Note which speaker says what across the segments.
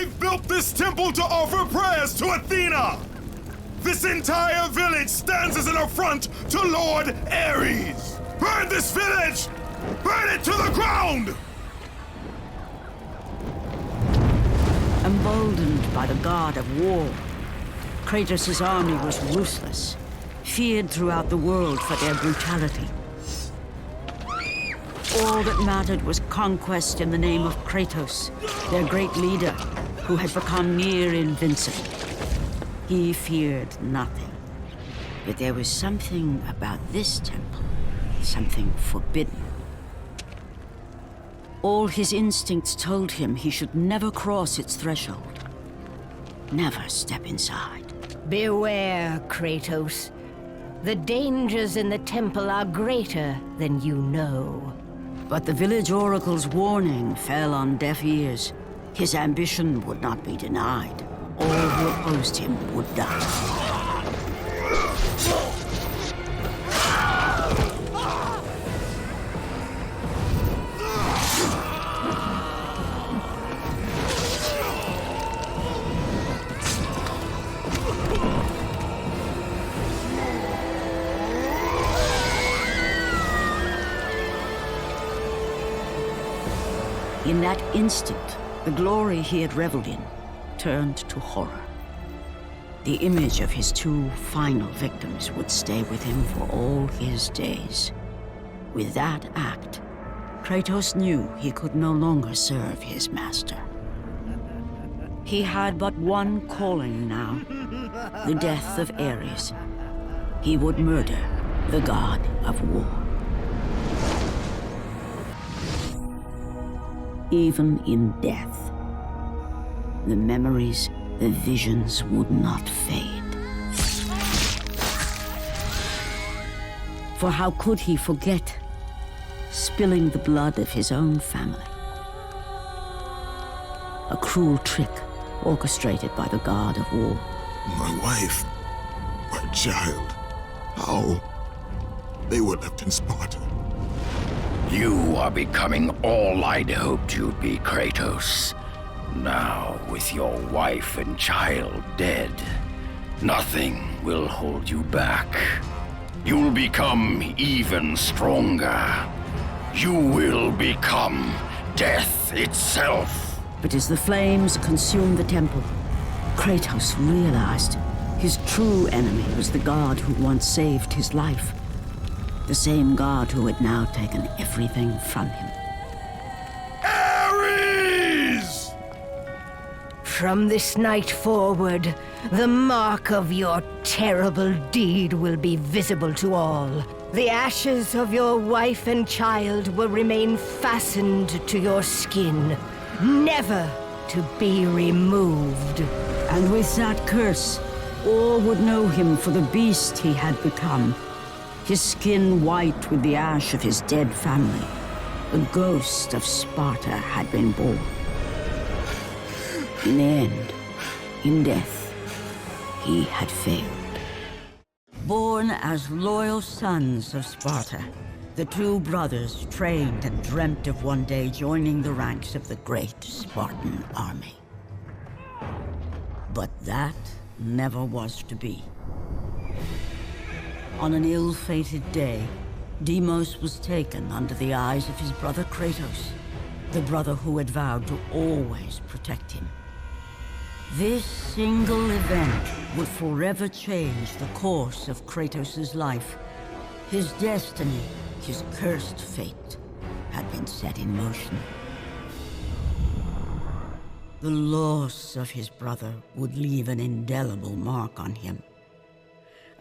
Speaker 1: I've built this temple to offer prayers to Athena! This entire village stands as an affront to Lord Ares! Burn this village! Burn it to the ground!
Speaker 2: Emboldened by the god of war, Kratos' army was ruthless, feared throughout the world for their brutality. All that mattered was conquest in the name of Kratos, their great leader, who had become near invincible. He feared nothing. But there was something about this temple, something forbidden. All his instincts told him he should never cross its threshold. Never step inside.
Speaker 3: Beware, Kratos. The dangers in the temple are greater than you know.
Speaker 2: But the village oracle's warning fell on deaf ears. His ambition would not be denied. All who opposed him would die. In that instant, the glory he had reveled in turned to horror. The image of his two final victims would stay with him for all his days. With that act, Kratos knew he could no longer serve his master. He had but one calling now, the death of Ares. He would murder the god of war. Even in death, the memories, the visions would not fade. For how could he forget spilling the blood of his own family? A cruel trick orchestrated by the god of war.
Speaker 4: My wife, my child, how? They were left in Sparta.
Speaker 5: You are becoming all I'd hoped you'd be, Kratos. Now, with your wife and child dead, nothing will hold you back. You'll become even stronger. You will become death itself.
Speaker 2: But as the flames consumed the temple, Kratos realized his true enemy was the god who once saved his life. The same god who had now taken everything from him.
Speaker 1: Ares!
Speaker 3: From this night forward, the mark of your terrible deed will be visible to all. The ashes of your wife and child will remain fastened to your skin, never to be removed.
Speaker 2: And with that curse, all would know him for the beast he had become. His skin white with the ash of his dead family. The ghost of Sparta had been born. In the end, in death, he had failed. Born as loyal sons of Sparta, the two brothers trained and dreamt of one day joining the ranks of the great Spartan army. But that never was to be. On an ill-fated day, Deimos was taken under the eyes of his brother Kratos, the brother who had vowed to always protect him. This single event would forever change the course of Kratos' life. His destiny, his cursed fate, had been set in motion. The loss of his brother would leave an indelible mark on him,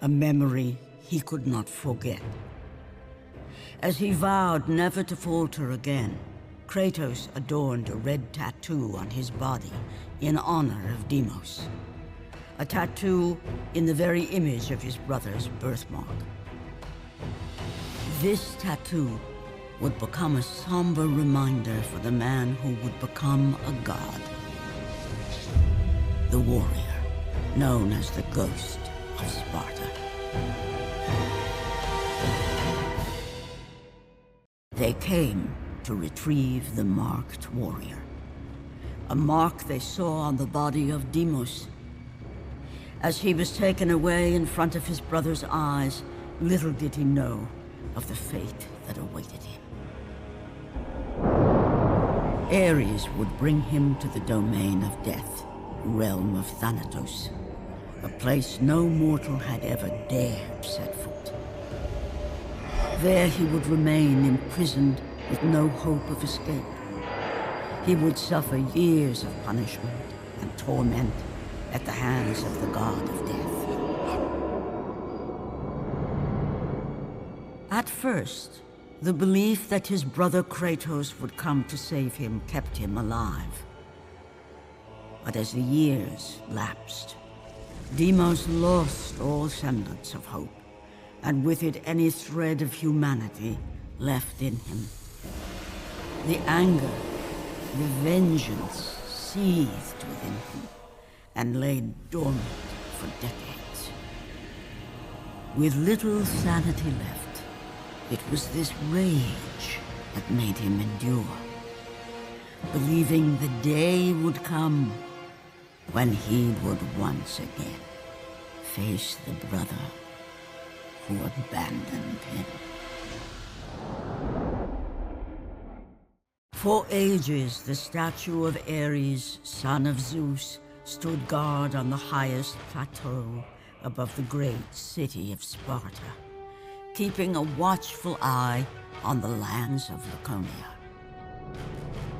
Speaker 2: a memory he could not forget. As he vowed never to falter again, Kratos adorned a red tattoo on his body in honor of Deimos. A tattoo in the very image of his brother's birthmark. This tattoo would become a somber reminder for the man who would become a god. The warrior, known as the Ghost of Sparta. They came to retrieve the marked warrior. a mark they saw on the body of Deimos. As he was taken away in front of his brother's eyes, little did he know of the fate that awaited him. Ares would bring him to the domain of death, realm of Thanatos, a place no mortal had ever dared set foot. There he would remain imprisoned with no hope of escape. He would suffer years of punishment and torment at the hands of the god of death. At first, the belief that his brother Kratos would come to save him kept him alive. But as the years lapsed, Deimos lost all semblance of hope, and with it any thread of humanity left in him. The anger, the vengeance seethed within him and lay dormant for decades. With little sanity left, it was this rage that made him endure, believing the day would come when he would once again face the brother who abandoned him. For ages, the statue of Ares, son of Zeus, stood guard on the highest plateau above the great city of Sparta, keeping a watchful eye on the lands of Laconia.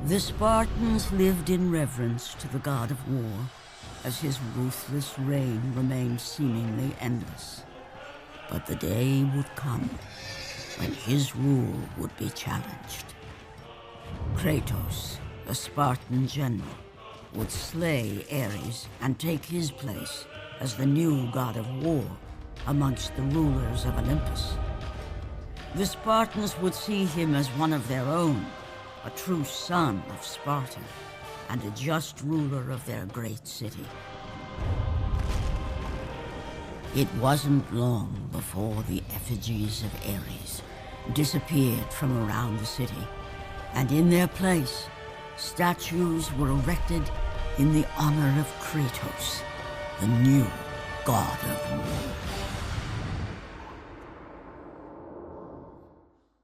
Speaker 2: The Spartans lived in reverence to the god of war, as his ruthless reign remained seemingly endless. But the day would come when his rule would be challenged. Kratos, a Spartan general, would slay Ares and take his place as the new god of war amongst the rulers of Olympus. The Spartans would see him as one of their own, a true son of Sparta, and a just ruler of their great city. It wasn't long before the effigies of Ares disappeared from around the city, and in their place, statues were erected in the honor of Kratos, the new god of war.